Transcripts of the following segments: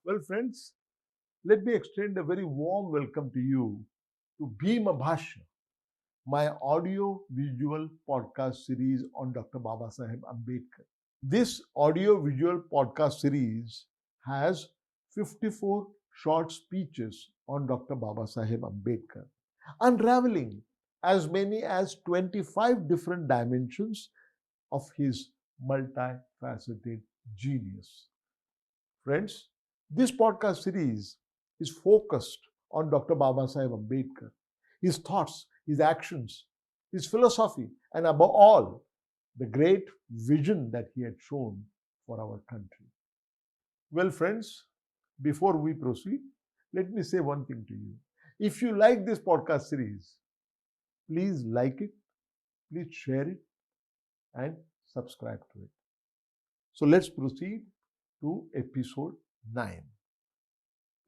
Well, friends, let me extend a very warm welcome to you to Bhim Bhashya, my audio-visual podcast series on Dr. Babasaheb Ambedkar. This audio-visual podcast series has 54 short speeches on Dr. Babasaheb Ambedkar, unraveling as many as 25 different dimensions of his multifaceted genius. Friends, this podcast series is focused on Dr. Babasaheb Ambedkar, his thoughts, his actions, his philosophy, and above all, the great vision that he had shown for our country. Well, friends, before we proceed, let me say one thing to you. If you like this podcast series, please like it, please share it, and subscribe to it. So let's proceed to episode 9.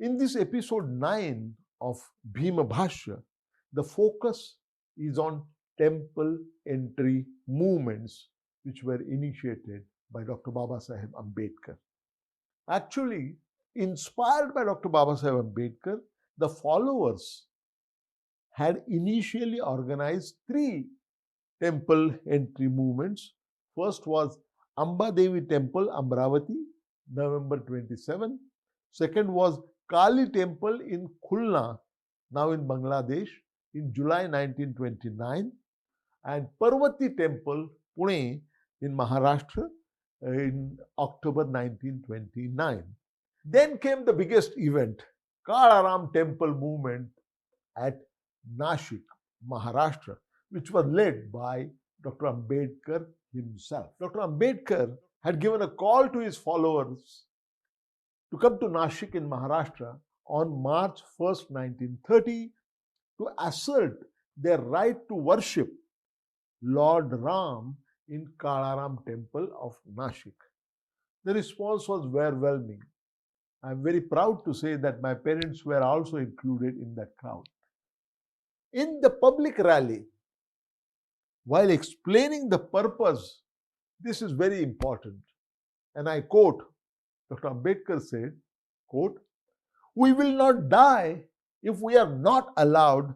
In this episode 9 of Bhim Bhashya, the focus is on temple entry movements which were initiated by Dr. Babasaheb Ambedkar. Actually, inspired by Dr. Babasaheb Ambedkar, the followers had initially organized 3 temple entry movements. First was Amba Devi Temple, Amravati, November 27. Second was Kali Temple in Khulna, now in Bangladesh, in July 1929. And Parvati Temple, Pune, in Maharashtra, in October 1929. Then came the biggest event, Kalaram Temple movement at Nashik, Maharashtra, which was led by Dr. Ambedkar himself. Dr. Ambedkar had given a call to his followers to come to Nashik in Maharashtra on March 1st, 1930 to assert their right to worship Lord Ram in Kalaram Temple of Nashik. The response was overwhelming. I am very proud to say that my parents were also included in that crowd. In the public rally, while explaining the purpose, this is very important. And I quote, Dr. Ambedkar said, quote, "We will not die if we are not allowed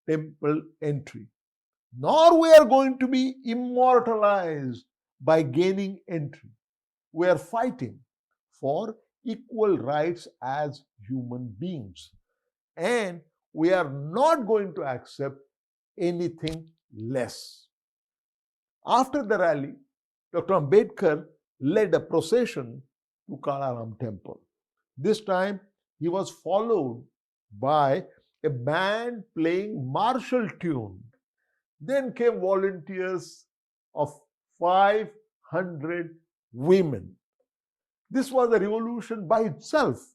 temple entry, nor we are going to be immortalized by gaining entry. We are fighting for equal rights as human beings, and we are not going to accept anything less." After the rally, Dr. Ambedkar led a procession to Kalaram Temple. This time, he was followed by a band playing martial tune. Then came volunteers of 500 women. This was a revolution by itself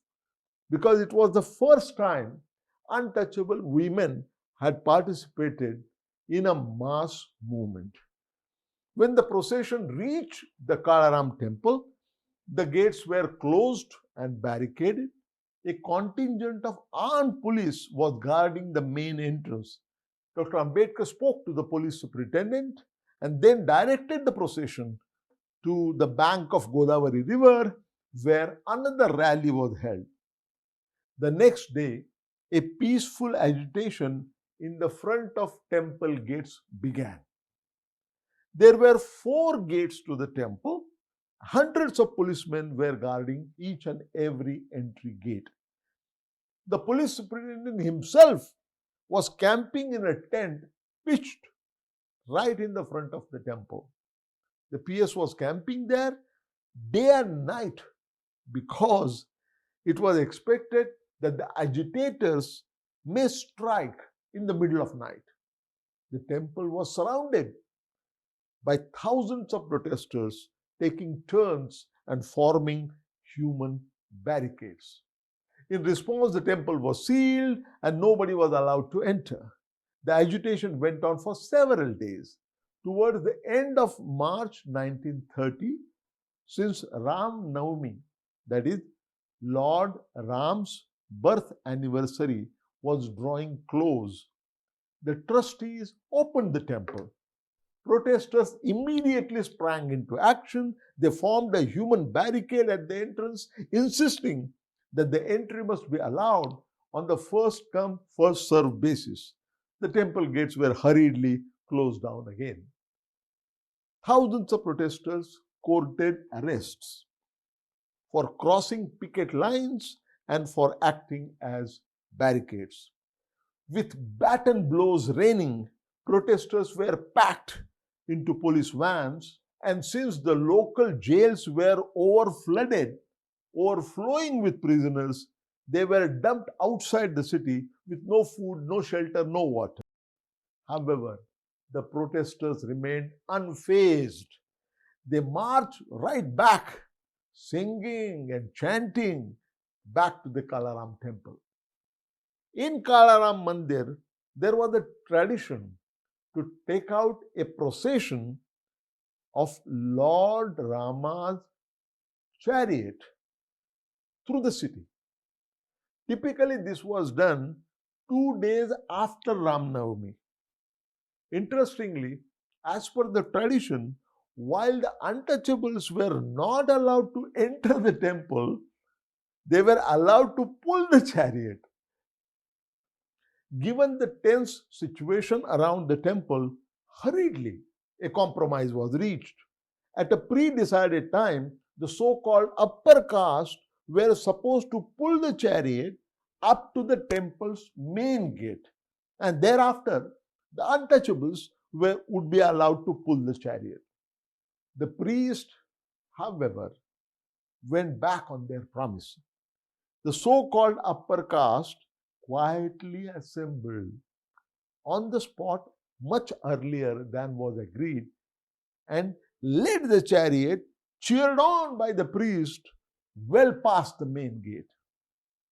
because it was the first time untouchable women had participated in a mass movement. When the procession reached the Kalaram temple, the gates were closed and barricaded. A contingent of armed police was guarding the main entrance. Dr. Ambedkar spoke to the police superintendent and then directed the procession to the bank of Godavari River, where another rally was held. The next day, a peaceful agitation in the front of temple gates began. There were 4 gates to the temple. Hundreds of policemen were guarding each and every entry gate. The police superintendent himself was camping in a tent pitched right in the front of the temple. The PS was camping there day and night because it was expected that the agitators may strike in the middle of night. The temple was surrounded by thousands of protesters taking turns and forming human barricades. In response, the temple was sealed and nobody was allowed to enter. The agitation went on for several days. Towards the end of March 1930, since Ram Navami, that is, Lord Ram's birth anniversary, was drawing close, the trustees opened the temple. Protesters immediately sprang into action. They formed a human barricade at the entrance, insisting that the entry must be allowed on the first come, first served basis. The temple gates were hurriedly closed down again. Thousands of protesters courted arrests for crossing picket lines and for acting as barricades. With baton blows raining, protesters were packed into police vans, and since the local jails were overflowing with prisoners, they were dumped outside the city with no food, no shelter, no water. However, the protesters remained unfazed. They marched right back, singing and chanting back to the Kalaram temple. In Kalaram Mandir, there was a tradition to take out a procession of Lord Rama's chariot through the city. Typically, this was done 2 days after Ram Navami. Interestingly, as per the tradition, while the untouchables were not allowed to enter the temple, they were allowed to pull the chariot. Given the tense situation around the temple, hurriedly a compromise was reached. At a pre-decided time, the so-called upper caste were supposed to pull the chariot up to the temple's main gate, and thereafter the untouchables would be allowed to pull the chariot. The priest, however, went back on their promise. The so-called upper caste quietly assembled on the spot much earlier than was agreed and led the chariot, cheered on by the priest, well past the main gate.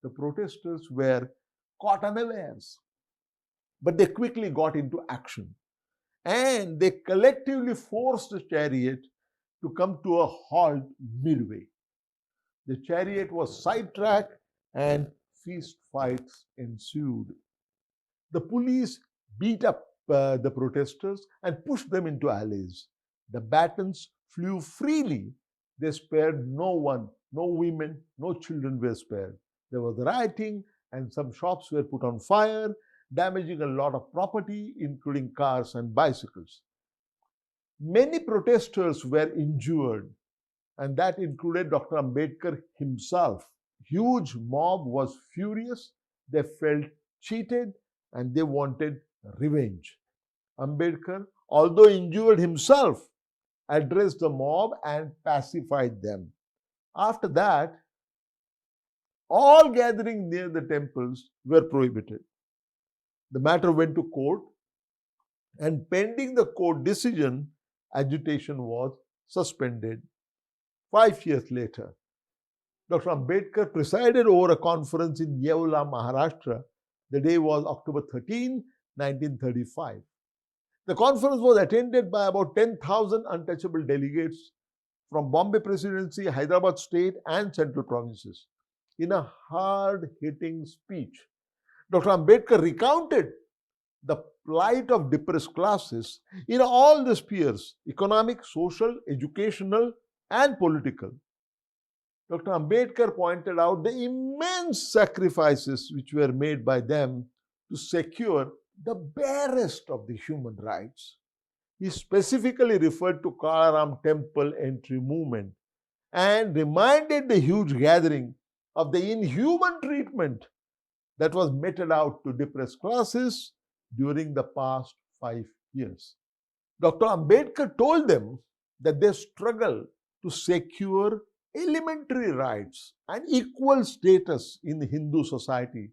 The protesters were caught unawares, but they quickly got into action and they collectively forced the chariot to come to a halt midway. The chariot was sidetracked and fist fights ensued. The police beat up the protesters and pushed them into alleys. The batons flew freely. They spared no one, no women, no children were spared. There was rioting and some shops were put on fire, damaging a lot of property, including cars and bicycles. Many protesters were injured, and that included Dr. Ambedkar himself. Huge mob was furious. They felt cheated and they wanted revenge. Ambedkar, although injured himself, addressed the mob and pacified them. After that, all gatherings near the temples were prohibited. The matter went to court, and pending the court decision, agitation was suspended. 5 years later, Dr. Ambedkar presided over a conference in Yeola, Maharashtra. The day was October 13, 1935. The conference was attended by about 10,000 untouchable delegates from Bombay Presidency, Hyderabad State, and Central Provinces. In a hard-hitting speech, Dr. Ambedkar recounted the plight of depressed classes in all the spheres: economic, social, educational, and political. Dr. Ambedkar pointed out the immense sacrifices which were made by them to secure the barest of the human rights. He specifically referred to Kalaram temple entry movement and reminded the huge gathering of the inhuman treatment that was meted out to depressed classes during the past 5 years. Dr. Ambedkar told them that their struggle to secure elementary rights and equal status in Hindu society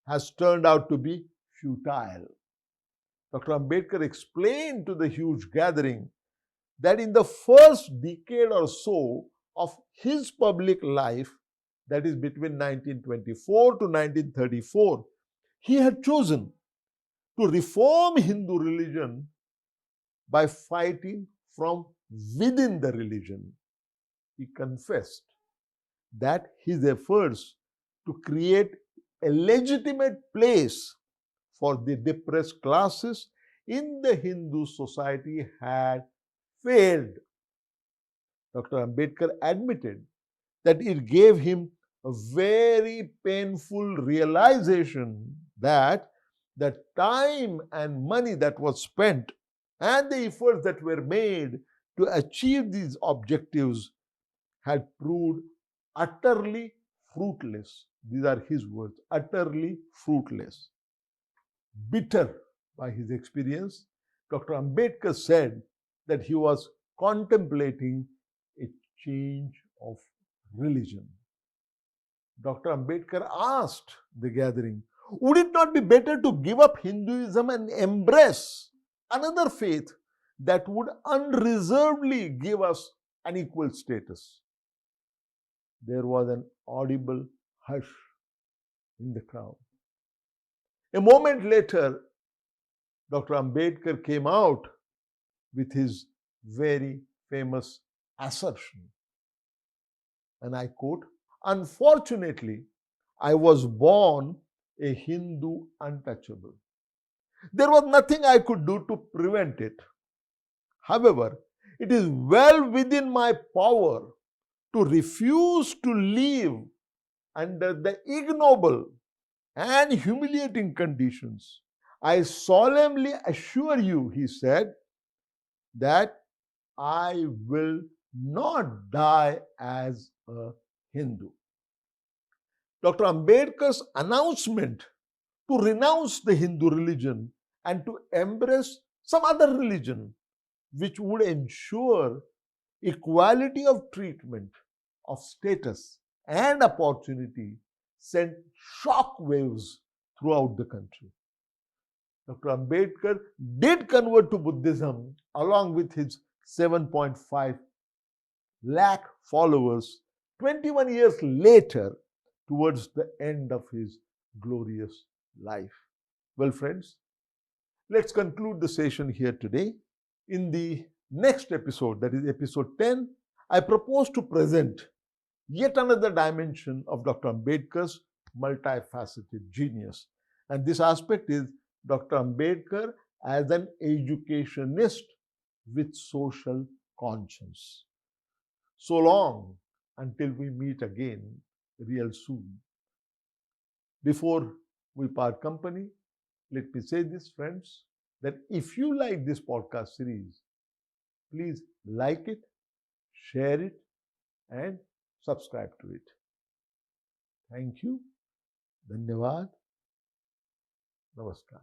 has turned out to be futile. Dr. Ambedkar explained to the huge gathering that in the first decade or so of his public life, that is between 1924 to 1934, he had chosen to reform Hindu religion by fighting from within the religion. He confessed that his efforts to create a legitimate place for the depressed classes in the Hindu society had failed. Dr. Ambedkar admitted that it gave him a very painful realization that the time and money that was spent and the efforts that were made to achieve these objectives had proved utterly fruitless. These are his words, utterly fruitless. Bitter by his experience, Dr. Ambedkar said that he was contemplating a change of religion. Dr. Ambedkar asked the gathering, would it not be better to give up Hinduism and embrace another faith that would unreservedly give us an equal status? There was an audible hush in the crowd. A moment later, Dr. Ambedkar came out with his very famous assertion. And I quote, unfortunately, I was born a Hindu untouchable. There was nothing I could do to prevent it. However, it is well within my power to refuse to live under the ignoble and humiliating conditions. I solemnly assure you, he said, that I will not die as a Hindu. Dr. Ambedkar's announcement to renounce the Hindu religion and to embrace some other religion which would ensure equality of treatment, of status, and opportunity sent shock waves throughout the country. Dr. Ambedkar did convert to Buddhism along with his 7.5 lakh followers 21 years later towards the end of his glorious life. Well, friends, let's conclude the session here today. In the next episode, that is episode 10, I propose to present yet another dimension of Dr. Ambedkar's multifaceted genius. And this aspect is Dr. Ambedkar as an educationist with social conscience. So long until we meet again real soon. Before we part company, let me say this, friends, that if you like this podcast series, please like it, share it, and subscribe to it. Thank you. Dhanyavad. Namaskar.